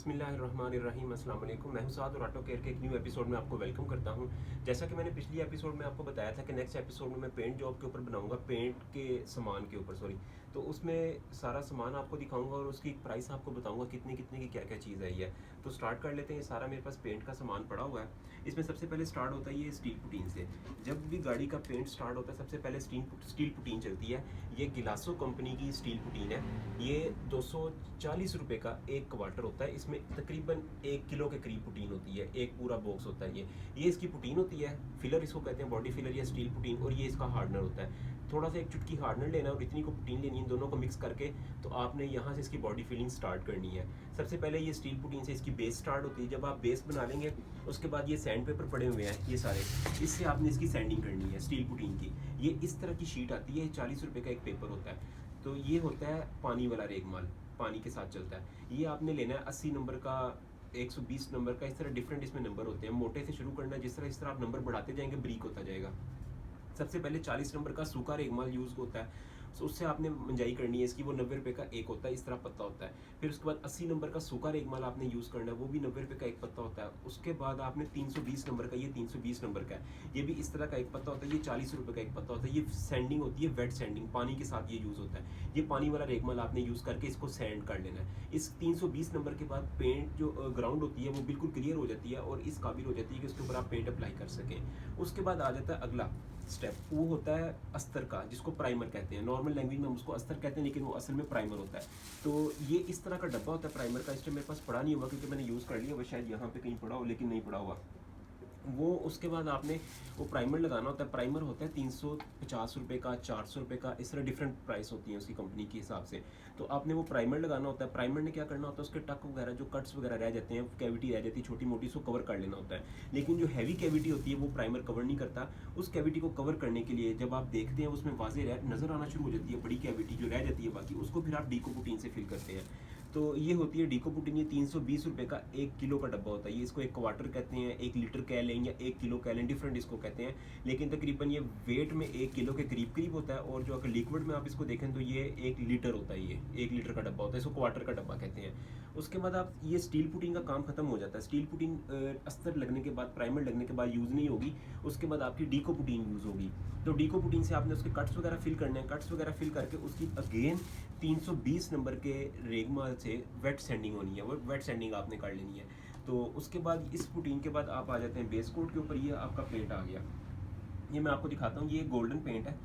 बिस्मिल्लाहिर्रहमानिर्रहीम अस्सलाम वालेकुम। मैं हूं साद और ऑटो केयर के एक न्यू एपिसोड में आपको वेलकम करता हूं। जैसा कि मैंने पिछली एपिसोड में आपको बताया था कि नेक्स्ट एपिसोड में मैं पेंट जॉब के ऊपर बनाऊंगा, पेंट के सामान के ऊपर सॉरी। तो उसमें सारा सामान आपको दिखाऊंगा और उसकी प्राइस आपको बताऊंगा कितने कितने की क्या क्या चीज़ आई है। तो स्टार्ट कर लेते हैं। सारा मेरे पास पेंट का सामान पड़ा हुआ है। इसमें सबसे पहले स्टार्ट होता है ये स्टील पुटीन से। जब भी गाड़ी का पेंट स्टार्ट होता है सबसे पहले स्टील पुटीन चलती है। ये गिलासो कंपनी की स्टील पुटीन है। ये 240 रुपये का एक क्वार्टर होता है। इसमें तकरीबन 1 किलो के करीब पुटीन होती है। एक पूरा बॉक्स होता है ये इसकी पुटीन होती है। फिलर इसको कहते हैं, बॉडी फिलर या स्टील पुटीन। और ये इसका हार्डनर होता है। थोड़ा सा एक चुटकी हार्डनर लेना और इतनी को पुटीन लेनी है, दोनों को मिक्स करके तो आपने यहाँ से इसकी बॉडी फिलिंग स्टार्ट करनी है। सबसे पहले ये स्टील पुटीन से इसकी बेस स्टार्ट होती है। जब आप बेस बना लेंगे उसके बाद ये सैंड पेपर पड़े हुए हैं ये सारे, इससे आपने इसकी सैंडिंग करनी है स्टील पुटीन की। ये इस तरह की शीट आती है, 40 रुपये का एक पेपर होता है। तो ये होता है पानी वाला रेगमाल, पानी के साथ चलता है। ये आपने लेना है 80 नंबर का, 120 नंबर का, इस तरह डिफरेंट इसमें नंबर होते हैं। मोटे से शुरू करना है, जिस तरह इस तरह आप नंबर बढ़ाते जाएंगे ब्रीक होता जाएगा। सबसे पहले 40 नंबर का सूखा रेगमाल यूज़ होता है, तो उससे आपने मंजाई करनी है इसकी। वो 90 रुपये का एक होता है, इस तरह पत्ता होता है। फिर उसके बाद 80 नंबर का सूखा रेगमाल आपने यूज़ करना है, वो भी 90 रुपये का एक पत्ता होता है। उसके बाद आपने 320 नंबर का, ये 320 नंबर का है, ये भी इस तरह का एक पत्ता होता है। ये 40 रुपये का एक पत्ता होता है। ये सैंडिंग होती है, वेट सैंडिंग, पानी के साथ ये यूज़ होता है। ये पानी वाला रेगमाल आपने यूज़ करके इसको सैंड कर लेना है। इस 320 नंबर के बाद पेंट जो ग्राउंड होती है वो बिल्कुल क्लियर हो जाती है और इस काबिल हो जाती है कि उसके ऊपर आप पेंट अप्लाई कर सकें। उसके बाद आ जाता है अगला स्टेप, वो होता है अस्तर का, जिसको प्राइमर कहते हैं। नॉर्मल लैंग्वेज में हम उसको अस्तर कहते हैं, लेकिन वो असल में प्राइमर होता है। तो ये इस तरह का डब्बा होता है प्राइमर का। इस टाइम मेरे पास पड़ा नहीं हुआ क्योंकि मैंने यूज़ कर लिया, वो शायद यहाँ पे कहीं पड़ा हो, लेकिन नहीं पड़ा हुआ वो। उसके बाद आपने वो प्राइमर लगाना होता है। प्राइमर होता है 350 रुपये का, 400 रुपये का, इस तरह डिफरेंट प्राइस होती है उसकी कंपनी के हिसाब से। तो आपने वो प्राइमर लगाना होता है। प्राइमर ने क्या करना होता है, उसके टक वगैरह जो कट्स वगैरह रह जाते हैं, कैविटी रह जाती है छोटी मोटी, उसको कवर कर लेना होता है। लेकिन जो हैवी कैविटी होती है वो प्राइमर कवर नहीं करता। उस कैविटी को कवर करने के लिए जब आप देखते हैं उसमें वाजे नज़र आना शुरू हो जाती है, बड़ी कैविटी जो रह जाती है बाकी, उसको फिर आप डीकोपुटीन से फिल करते हैं। तो ये होती है डीकोपुटीन। ये 320 रुपये का 1 किलो का डब्बा होता है। ये इसको एक क्वार्टर कहते हैं, 1 लीटर कह लें या 1 किलो कह लें, डिफरेंट इसको कहते हैं। लेकिन तकरीबन ये वेट में 1 किलो के करीब करीब होता है। और जो अगर लिक्विड में आप इसको देखें तो ये 1 लीटर होता है। ये 1 लीटर का डब्बा होता है, इसको क्वार्टर का डब्बा कहते हैं। उसके बाद आप ये स्टील पुटीन का काम खत्म हो जाता है। स्टील पुटीन अस्तर लगने के बाद, प्राइमर लगने के बाद यूज़ नहीं होगी। उसके बाद आपकी डीकोपुटीन यूज़ होगी। तो डीकोपुटीन से आपने उसके कट्स वगैरह फिल करने हैं। कट्स वगैरह फिल करके उसकी अगेन 320 नंबर के रेगमाल से वेट सैंडिंग होनी है। वो वेट सैंडिंग आपने कर लेनी है। तो उसके बाद इस पुटीन के बाद आप आ जाते हैं बेस कोट के ऊपर। ये आपका पेंट आ गया, ये मैं आपको दिखाता हूँ। ये गोल्डन पेंट है,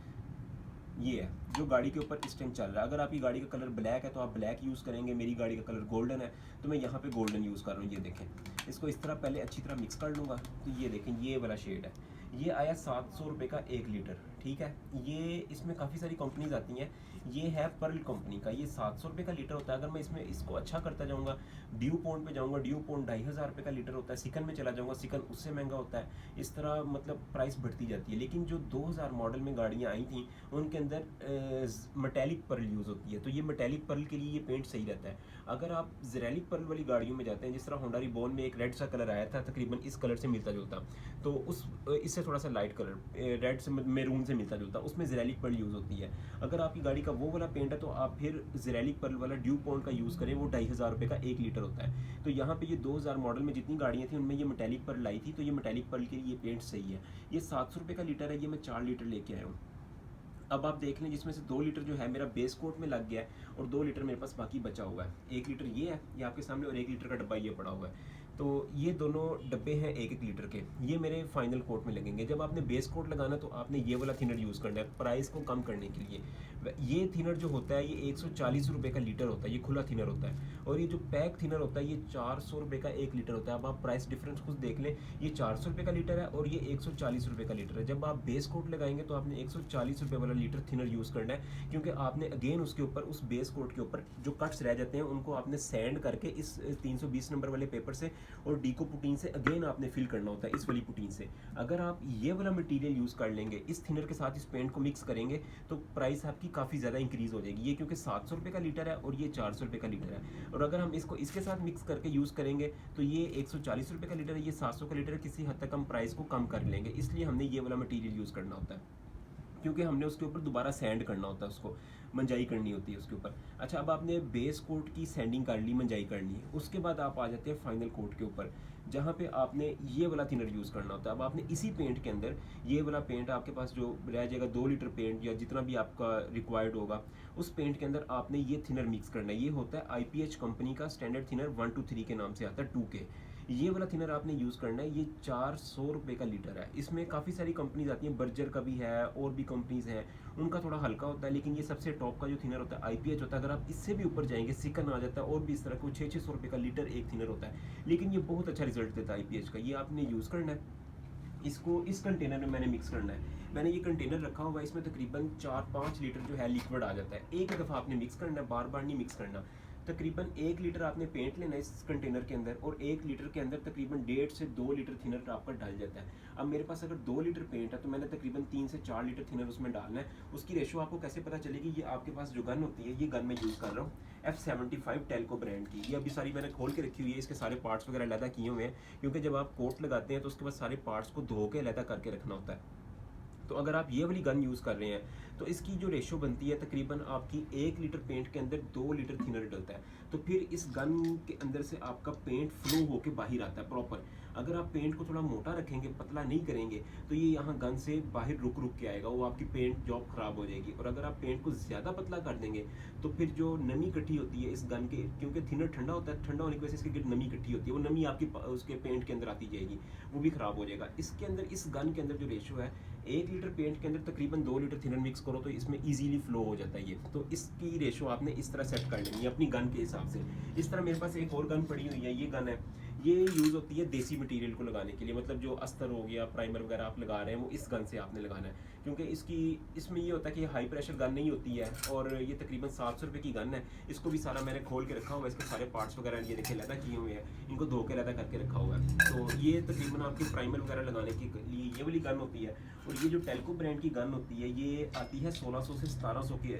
ये है जो गाड़ी के ऊपर इस टाइम चल रहा है। अगर आपकी गाड़ी का कलर ब्लैक है तो आप ब्लैक यूज़ करेंगे। मेरी गाड़ी का कलर गोल्डन है तो मैं यहाँ पे गोल्डन यूज़ कर रहा हूँ। ये देखें, इसको इस तरह पहले अच्छी तरह मिक्स कर लूँगा। तो ये देखें, ये वाला शेड है। ये आया 700 रुपये का 1 लीटर, ठीक है। ये इसमें काफ़ी सारी कंपनीज आती हैं। ये है पर्ल कंपनी का, ये 700 रुपये का लीटर होता है। अगर मैं इसमें इसको अच्छा करता जाऊँगा, ड्यू पॉन्ड पे जाऊँगा, ड्यू पॉन्ड 2500 रुपये का लीटर होता है। सिकन में चला जाऊँगा, सिकन उससे महंगा होता है। इस तरह मतलब प्राइस बढ़ती जाती है। लेकिन जो 2000 मॉडल में गाड़ियाँ आई थी उनके अंदर मेटेलिक पर्ल यूज़ होती है। तो ये मेटेलिक पर्ल के लिए ये पेंट सही रहता है। अगर आप ज़ेरेलिक पर्ल वाली गाड़ियों में जाते हैं, जिस तरह होंडा रिबॉन में एक रेड सा कलर आया था, तकरीबन इस कलर से मिलता जुलता, तो उस इससे थोड़ा सा लाइट कलर, रेड से मैरून से मिलता जुलता, उसमें ज़ेरेलिक पर्ल यूज़ होती है। अगर आपकी गाड़ी का वो वाला पेंट है तो आप फिर ज़ेरेलिक पर्ल वाला ड्यू पॉन्ड का यूज़ करें। वो 2500 रुपये का 1 लीटर होता है। तो यहाँ पे ये 2000 मॉडल में जितनी गाड़ियाँ थी उनमें ये मेटेलिक पर्ल आई थी, तो ये मेटेलिक पर्ल के लिए ये पेंट सही है। ये 700 रुपये का लीटर है, ये मैं 4 लीटर लेके आया हूँ। अब आप देख लें, जिसमें से 2 लीटर जो है मेरा बेस कोट में लग गया है और 2 लीटर मेरे पास बाकी बचा हुआ है। 1 लीटर ये है, ये आपके सामने, और 1 लीटर का डब्बा ये पड़ा हुआ है। तो ये दोनों डब्बे हैं 1-1 लीटर के, ये मेरे फाइनल कोट में लगेंगे। जब आपने बेस कोट लगाना तो आपने ये वाला थिनर यूज़ करना है प्राइस को कम करने के लिए। ये थिनर जो होता है ये 140 रुपये का लीटर होता है, ये खुला थिनर होता है। और ये जो पैक थिनर होता है ये 400 रुपये का 1 लीटर होता है। अब आप प्राइस डिफरेंस खुद देख लें, ये 400 रुपये का लीटर है और ये 140 रुपये का लीटर है। जब आप बेस कोट लगाएंगे तो आपने 140 रुपये वाला लीटर थिनर यूज़ करना है, क्योंकि आपने अगेन उसके ऊपर, उस बेस कोट के ऊपर जो कट्स रह जाते हैं उनको आपने सैंड करके इस 320 नंबर वाले पेपर से और डीको पुटीन से अगेन आपने फिल करना होता है, इस वाली पुटीन से। अगर आप ये वाला मटेरियल यूज़ कर लेंगे, इस थिनर के साथ इस पेंट को मिक्स करेंगे, तो प्राइस आपकी काफ़ी ज़्यादा इंक्रीज़ हो जाएगी। ये क्योंकि 700 रुपये का लीटर है और ये 400 रुपये का लीटर है। और अगर हम इसको इसके साथ मिक्स करके यूज़ करेंगे तो ये 140 रुपये का लीटर है, ये 700 का लीटर है, किसी हद तक हम प्राइस को कम कर लेंगे। इसलिए हमने ये वाला मटीरियल यूज़ करना होता है। क्योंकि हमने उसके ऊपर दोबारा सैंड करना होता है, उसको मंजाई करनी होती है उसके ऊपर। अच्छा, अब आपने बेस कोट की सैंडिंग कर ली, मंजाई कर ली, उसके बाद आप आ जाते हैं फाइनल कोट के ऊपर, जहाँ पे आपने ये वाला थिनर यूज़ करना होता है। अब आपने इसी पेंट के अंदर ये वाला पेंट आपके पास जो रह जाएगा 2 लीटर पेंट या जितना भी आपका रिक्वायर्ड होगा, उस पेंट के अंदर आपने ये थिनर मिक्स करना है। ये होता है IPH कंपनी का स्टैंडर्ड थिनर 123 के नाम से आता है, 2K। ये वाला थिनर आपने यूज़ करना है। ये 400 रुपये का लीटर है। इसमें काफ़ी सारी कंपनीज आती हैं, बर्जर का भी है और भी कंपनीज हैं, उनका थोड़ा हल्का होता है, लेकिन ये सबसे टॉप का जो थिनर होता है IPH होता है। अगर आप इससे भी ऊपर जाएंगे, सिकन आ जाता है और भी इस तरह को 600 रुपये का लीटर एक थिनर होता है, लेकिन ये बहुत अच्छा रिजल्ट देता है IPH का। ये आपने यूज़ करना है। इसको इस कंटेनर में मैंने मिक्स करना है। मैंने ये कंटेनर रखा हुआ है, इसमें तकरीबन 4-5 लीटर जो है लिक्विड आ जाता है। एक दफ़ा आपने मिक्स करना है, बार बार नहीं मिक्स करना। तकरीबन 1 लीटर आपने पेंट लेना है इस कंटेनर के अंदर, और 1 लीटर के अंदर तकरीबन 1.5 से 2 लीटर थिनर आपका डाल जाता है। अब मेरे पास अगर 2 लीटर पेंट है तो मैंने तकरीबन 3 से 4 लीटर थिनर उसमें डालना है। उसकी रेशो आपको कैसे पता चलेगी? ये आपके पास जो गन होती है, ये गन मैं यूज़ कर रहा हूँ F75 टेल्को ब्रांड की। ये अभी सारी मैंने खोल के रखी हुई है, इसके सारे पार्ट्स वगैरह अलहदा किए हुए हैं, क्योंकि जब आप कोट लगाते हैं तो उसके बाद सारे पार्ट्स को धो के अलहदा करके रखना होता है। तो अगर आप ये वाली गन यूज़ कर रहे हैं तो इसकी जो रेशो बनती है, तकरीबन आपकी 1 लीटर पेंट के अंदर 2 लीटर थिनर डलता है। तो फिर इस गन के अंदर से आपका पेंट फ्लो होके बाहर आता है प्रॉपर। अगर आप पेंट को थोड़ा मोटा रखेंगे, पतला नहीं करेंगे, तो ये यहाँ गन से बाहर रुक रुक के आएगा, वो आपकी पेंट जॉब ख़राब हो जाएगी। और अगर आप पेंट को ज़्यादा पतला कर देंगे तो फिर जो नमी इकट्ठी होती है इस गन के, क्योंकि थिनर ठंडा होता है, ठंडा होने की वजह से इसके नमी इकट्ठी होती है, वो नमी आपकी उसके पेंट के अंदर आती जाएगी, वो भी ख़राब हो जाएगा। इसके अंदर, इस गन के अंदर जो रेशो है, 1 लीटर पेंट के अंदर तकरीबन 2 लीटर थिनर मिक्स करो तो इसमें इजीली फ्लो हो जाता है ये। तो इसकी रेशो आपने इस तरह सेट कर लेनी है अपनी गन के हिसाब से। इस तरह मेरे पास एक और गन पड़ी हुई है, ये गन है, ये यूज़ होती है देसी मटेरियल को लगाने के लिए, मतलब जो अस्तर हो गया, प्राइमर वगैरह आप लगा रहे हैं, वो इस गन से आपने लगाना है, क्योंकि इसमें ये होता है कि हाई प्रेशर गन नहीं होती है, और ये तकरीबन 700 रुपये की गन है। इसको भी सारा मैंने खोल के रखा हुआ है, इसके सारे पार्ट्स वगैरह ये देखे लहदा किए हुए हैं, इनको धो के लहदा करके रखा हुआ है। तो ये तकरीबन आपके प्राइमर वगैरह लगाने के लिए ये वाली गन होती है। और ये जो टेल्को ब्रांड की गन होती है, ये आती है 1600 से 1700 के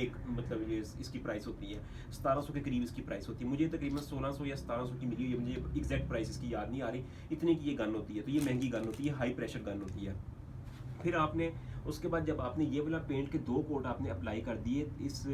एक, मतलब ये इसकी प्राइस होती है 1700 के करीब इसकी प्राइस होती है। मुझे तकरीबन 1600 या 1700 की मिली हुई है, मुझे एग्जैक्ट प्राइस इसकी याद नहीं आ रही, इतने की ये गन होती है। तो ये महंगी गन होती है, हाई प्रेशर गन होती है। फिर आपने उसके बाद जब आपने ये वाला पेंट के 2 कोट आपने अप्लाई कर दिए इस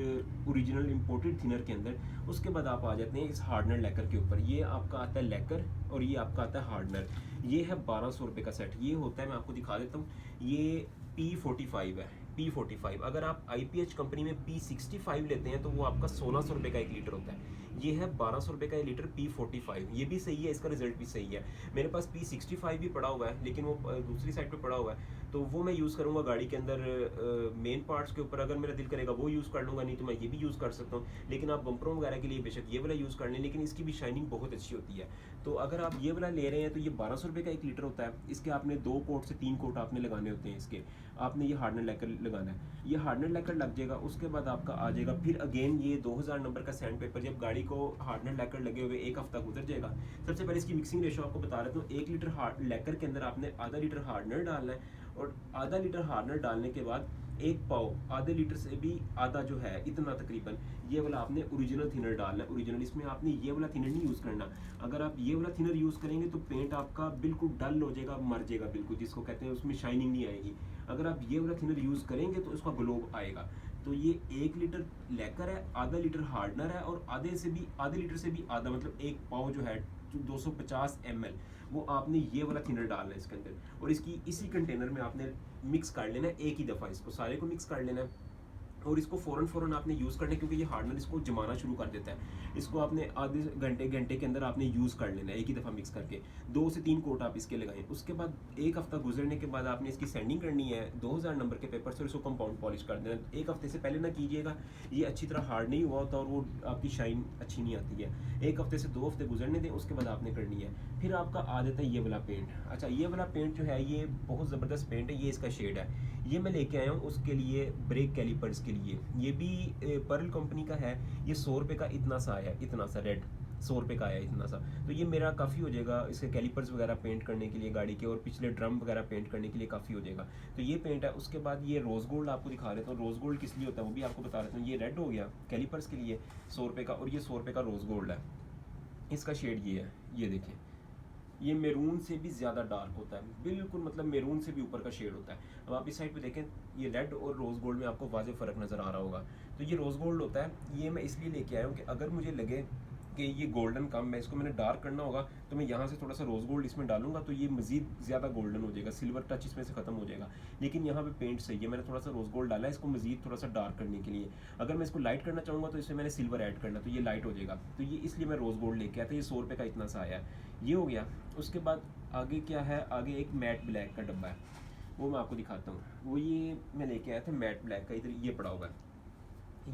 ओरिजिनल इंपोर्टेड थिनर के अंदर, उसके बाद आप आ जाते हैं इस हार्डनर लेकर के ऊपर। ये आपका आता है लेकर और ये आपका आता है हार्डनर। ये है 1200 रुपये का सेट। ये होता है, मैं आपको दिखा देता हूँ, ये P45 है, P45। अगर आप IPH कंपनी में P65 लेते हैं तो वो आपका 1600 रुपये का 1 लीटर होता है। ये है 1200 रुपये का लीटर P45। ये भी सही है, इसका रिजल्ट भी सही है। मेरे पास P65 भी पड़ा हुआ है, लेकिन वो दूसरी साइड पे पड़ा हुआ है, तो वो मैं यूज़ करूँगा गाड़ी के अंदर मेन पार्ट्स के ऊपर। अगर मेरा दिल करेगा वो यूज़ कर लूँगा, नहीं तो मैं ये भी यूज़ कर सकता हूँ। लेकिन आप बम्परों वगैरह के लिए बेशक ये वाला यूज़ कर लें, लेकिन इसकी भी शाइनिंग बहुत अच्छी होती है। तो अगर आप ये वाला ले रहे हैं तो ये 1200 रुपये का 1 लीटर होता है। इसके आपने 2 कोट से 3 कोट आपने लगाने होते हैं इसके। आपने ये हार्डनर लेकर लगाना है, ये हार्डनर लेकर लग जाएगा। उसके बाद आपका आ जाएगा फिर अगेन ये 2000 नंबर का सैंड पेपर। जब गाड़ी को हार्डनर लेकर लगे हुए 1 हफ्ता गुजर जाएगा, सबसे पहले इसकी मिक्सिंग रेशो आपको बता रहा हूँ। 1 लीटर लेकर के अंदर आपने आधा लीटर हार्डनर डालना है, और आधा लीटर हार्डनर डालने के बाद 1 पाव, आधे लीटर से भी आधा जो है, इतना तकरीबन, ये वाला आपने ओरिजिनल थिनर डालना है। ओरिजिनल, इसमें आपने ये वाला थिनर नहीं यूज़ करना। अगर आप ये वाला थिनर यूज़ करेंगे तो पेंट आपका बिल्कुल डल हो जाएगा, मर जाएगा बिल्कुल, जिसको कहते हैं उसमें शाइनिंग नहीं आएगी। अगर आप ये वाला थिनर यूज़ करेंगे तो उसका ग्लो आएगा। तो ये 1 लीटर लेकर है, आधा लीटर हार्डनर है, और आधे लीटर से भी आधा, मतलब 1 पाव जो है 250 ml, वो आपने ये वाला थिनर डालना है इसके अंदर। और इसकी इसी कंटेनर में आपने मिक्स कर लेना है एक ही दफ़ा, इसको सारे को मिक्स कर लेना है। और इसको फ़ौरन आपने यूज़ करना है, क्योंकि ये हार्डनर इसको जमाना शुरू कर देता है। इसको आपने आधे घंटे के अंदर आपने यूज़ कर लेना है एक ही दफ़ा मिक्स करके। 2 से 3 कोट आप इसके लगाएं। उसके बाद 1 हफ्ता गुजरने के बाद आपने इसकी सैंडिंग करनी है 2000 नंबर के पेपर से, और इसको कंपाउंड पॉलिश कर देना। 1 हफ्ते से पहले ना कीजिएगा, ये अच्छी तरह हार्ड नहीं हुआ होता और वो आपकी शाइन अच्छी नहीं आती है। 1 हफ्ते से 2 हफ्ते गुजरने दें, उसके बाद आपने करनी है। फिर आपका आ जाता है ये वाला पेंट। अच्छा, ये वाला पेंट जो है ये बहुत ज़बरदस्त पेंट है, ये इसका शेड है। ये मैं लेके आया हूँ उसके लिए, ब्रेक कैलिपर्स के लिए। ये भी पर्ल कंपनी का है। ये 100 रुपये का इतना सा आया, इतना सा रेड 100 रुपये का आया, इतना सा। तो ये मेरा काफ़ी हो जाएगा इसके कैलिपर्स वगैरह पेंट करने के लिए गाड़ी के, और पिछले ड्रम वगैरह पेंट करने के लिए काफ़ी हो जाएगा। तो ये पेंट है। उसके बाद ये रोज़ गोल्ड आपको दिखा देता हूँ। रोज़ गोल्ड किस लिए होता है वो भी आपको बता देता हूँ। ये रेड हो गया कैलिपर्स के लिए 100 रुपये का, और ये 100 रुपये का रोज़ गोल्ड है। इसका शेड ये है, ये देखें, ये मैरून से भी ज़्यादा डार्क होता है, बिल्कुल मतलब मैरून से भी ऊपर का शेड होता है। अब आप इस साइड पे देखें, ये रेड और रोज़ गोल्ड में आपको वाज़ेह फ़र्क नज़र आ रहा होगा। तो ये रोज़ गोल्ड होता है, ये मैं इसलिए लेके आया हूँ कि अगर मुझे लगे कि ये गोल्डन कम, मैं इसको मैंने डार्क करना होगा तो मैं यहाँ से थोड़ा सा रोज़ गोल्ड इसमें डालूंगा तो ये मज़ीद ज़्यादा गोल्डन हो जाएगा, सिल्वर टच इसमें से ख़त्म हो जाएगा। लेकिन यहाँ पे पेंट सही है, मैंने थोड़ा सा रोज़ गोल्ड डाला है इसको मज़ीद थोड़ा सा डार्क करने के लिए। अगर मैं इसको लाइट करना चाहूँगा तो इसमें मैंने सिल्वर ऐड करना, तो ये लाइट हो जाएगा। तो ये इसलिए मैं रोज़ गोल्ड लेके आया था। ये 100 रुपये का इतना सा आया है, ये हो गया। उसके बाद आगे क्या है, आगे एक मैट ब्लैक का डब्बा है, वो मैं आपको दिखाता हूँ। वो ये मैं लेके आया था मैट ब्लैक का, इधर ये पड़ा होगा।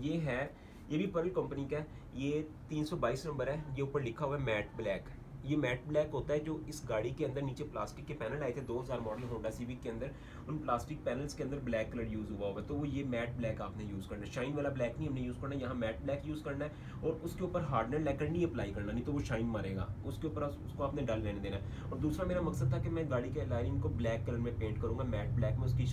ये है, ये भी पर्ल कंपनी का है, ये 322 नंबर है, ये ऊपर लिखा हुआ है मैट ब्लैक। ये मैट ब्लैक होता है जो इस गाड़ी के अंदर नीचे प्लास्टिक के पैनल आए थे 2000 मॉडल होंडा सिविक के अंदर, उन प्लास्टिक पैनल्स के अंदर ब्लैक कलर यूज़ हुआ होगा, तो वो ये मैट ब्लैक आपने यूज़ करना है। शाइन वाला ब्लैक नहीं हमने यूज़ करना है, यहाँ मैट ब्लैक यूज़ करना है। और उसके ऊपर हार्डनर लैकर नहीं अप्लाई करना, नहीं तो वो शाइन मारेगा, उसके ऊपर उसको आपने डल रहने देना है। और दूसरा मेरा मकसद था कि मैं गाड़ी के लाइनिंग को ब्लैक कलर में पेंट करूँगा, मैट ब्लैक में उसकी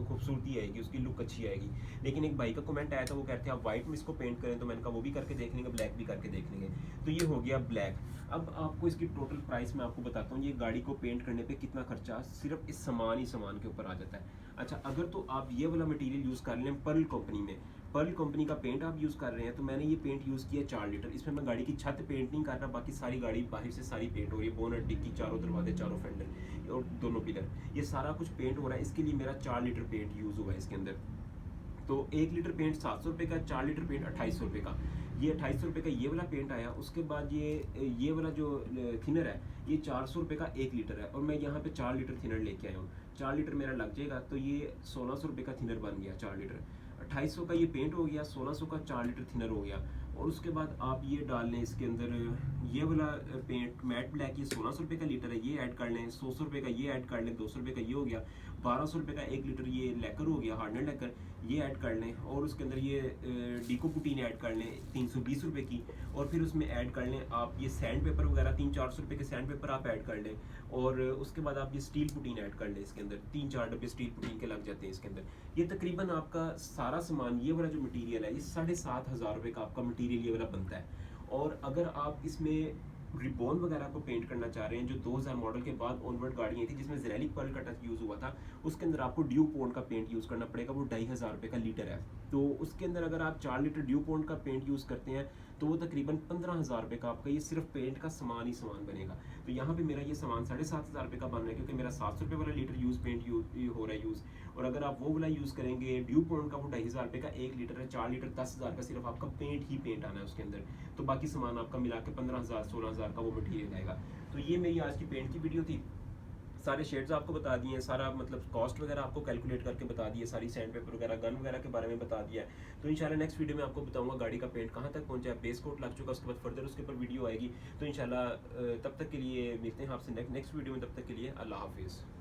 खूबसूरती आएगी, उसकी लुक अच्छी आएगी। लेकिन एक भाई का कमेंट आया था, वो कहते हैं आप वाइट में इसको पेंट करें, तो मैंने कहा वो भी करके देख लेंगे, ब्लैक भी करके देख लेंगे। तो ये हो गया ब्लैक। अब आपको इसकी टोटल प्राइस मैं आपको बताता हूँ, ये गाड़ी को पेंट करने पे कितना खर्चा सिर्फ इस सामान ही सामान के ऊपर आ जाता है। अच्छा, अगर तो आप ये वाला मटेरियल यूज़ कर लें पर्ल कंपनी में, पर्ल कंपनी का पेंट आप यूज़ कर रहे हैं, तो मैंने ये पेंट यूज़ किया 4 लीटर। इसमें मैं गाड़ी की छत पेंट नहीं कर रहा, बाकी सारी गाड़ी बाहर से सारी पेंट हो रही है, बोनट, डिक्की, चारों दरवाजे, चारों फेंडर और दोनों पिलर, ये सारा कुछ पेंट हो रहा है। इसके लिए मेरा 4 लीटर पेंट यूज़ हुआ है इसके अंदर। तो 1 लीटर पेंट 700 रुपये का, 4 लीटर पेंट 2800 रुपये का। ये 2800 रुपये का ये वाला पेंट आया। उसके बाद ये वाला जो थिनर है, ये 400 रुपये का 1 लीटर है, और मैं यहाँ पे 4 लीटर थिनर लेके आया हूँ। 4 लीटर मेरा लग जाएगा, तो ये 1600 रुपये का थिनर बन गया 4 लीटर। 2800 का ये पेंट हो गया, 1600 का 4 लीटर थिनर हो गया। और उसके बाद आप ये डाल लें इसके अंदर, ये वाला पेंट मैट ब्लैक, ये 1600 रुपये का लीटर है, ये ऐड कर लें। 100 रुपये का ये ऐड कर लें, 200 रुपये का ये हो गया। 1200 रुपये का 1 लीटर ये लेकर हो गया, हार्डनर लेकर, ये ऐड कर लें। और उसके अंदर ये डीको पुटीन ऐड कर लें 320 रुपये की। और फिर उसमें ऐड कर लें आप ये सैंड पेपर वगैरह, 300-400 रुपये के सैंड पेपर आप ऐड कर लें। और उसके बाद आप ये स्टील पुटीन ऐड कर लें इसके अंदर, 3-4 डब्बे स्टील पुटीन के लग जाते हैं इसके अंदर। ये तकरीबन आपका सारा सामान, ये वाला जो मटीरियल है, ये 7500 रुपये का आपका मटीरियल ये वाला बनता है। और अगर आप इसमें रिबॉन वगैरह को पेंट करना चाह रहे हैं, जो 2000 मॉडल के बाद ऑनवर्ड गाड़ियाँ थी जिसमें ज़ेरेलिक पर्ल का टच यूज़ हुआ था, उसके अंदर आपको ड्यू पॉन्ड का पेंट यूज़ करना पड़ेगा, वो 2500 रुपये का लीटर है। तो उसके अंदर अगर आप 4 लीटर ड्यू पॉन्ड का पेंट यूज़ करते हैं तो वो तकरीबन 15000 रुपये का आपका ये सिर्फ पेंट का सामान ही सामान बनेगा। तो यहाँ पे मेरा ये सामान 7500 रुपये का बन रहा है, क्योंकि मेरा 700 रुपये वाला लीटर यूज़ पेंट हो रहा है यूज़। और अगर आप वो वाला यूज़ करेंगे ड्यू पॉन्ड का, वो 2500 रुपये का 1 लीटर है, 4 लीटर 10,000 का सिर्फ आपका पेंट ही पेंट आना है उसके अंदर। तो बाकी सामान आपका मिला के 15,000-16,000 का वो मटीरियल आएगा। तो ये मेरी आज की पेंट की वीडियो थी। सारे शेड्स आपको बता दिए, सारा मतलब कॉस्ट वगैरह आपको कैलकुलेट करके बता दिए, सारी सैंड पेपर वगैरह, गन वगैरह के बारे में बता दिया है। तो इंशाल्लाह नेक्स्ट वीडियो में आपको बताऊंगा गाड़ी का पेंट कहाँ तक पहुंचा है, बेस कोट लग चुका, उसके बाद फर्दर उसके ऊपर वीडियो आएगी। तो इंशाल्लाह तब तक के लिए मिलते हैं आपसे नेक्स्ट वीडियो में, तब तक के लिए अल्लाह हाफिज़।